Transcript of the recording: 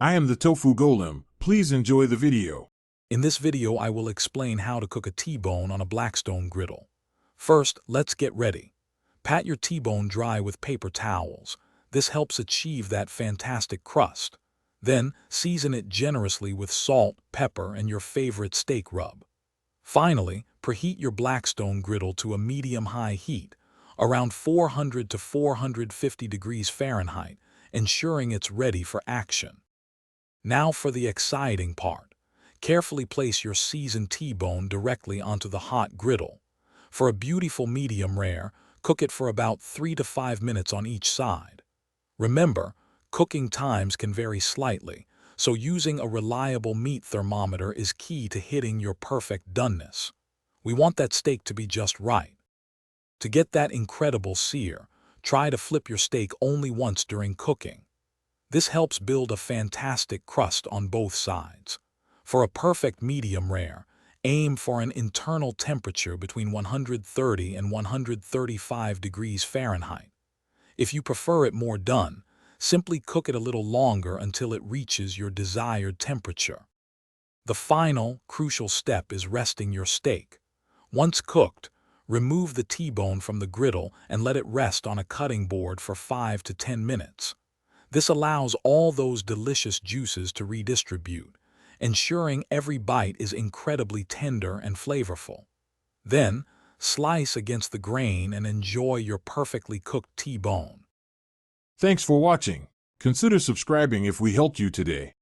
I am the Tofu Golem. Please enjoy the video. In this video, I will explain how to cook a T-bone on a Blackstone griddle. First, let's get ready. Pat your T-bone dry with paper towels. This helps achieve that fantastic crust. Then, season it generously with salt, pepper, and your favorite steak rub. Finally, preheat your Blackstone griddle to a medium-high heat, around 400 to 450 degrees Fahrenheit, ensuring it's ready for action. Now for the exciting part. Carefully place your seasoned T-bone directly onto the hot griddle. For a beautiful medium rare, cook it for about 3 to 5 minutes on each side. Remember, cooking times can vary slightly, so using a reliable meat thermometer is key to hitting your perfect doneness. We want that steak to be just right. To get that incredible sear, try to flip your steak only once during cooking. This helps build a fantastic crust on both sides. For a perfect medium rare, aim for an internal temperature between 130 and 135 degrees Fahrenheit. If you prefer it more done, simply cook it a little longer until it reaches your desired temperature. The final, crucial step is resting your steak. Once cooked, remove the T-bone from the griddle and let it rest on a cutting board for 5 to 10 minutes. This allows all those delicious juices to redistribute, ensuring every bite is incredibly tender and flavorful. Then, slice against the grain and enjoy your perfectly cooked T-bone. Thanks for watching. Consider subscribing if we helped you today.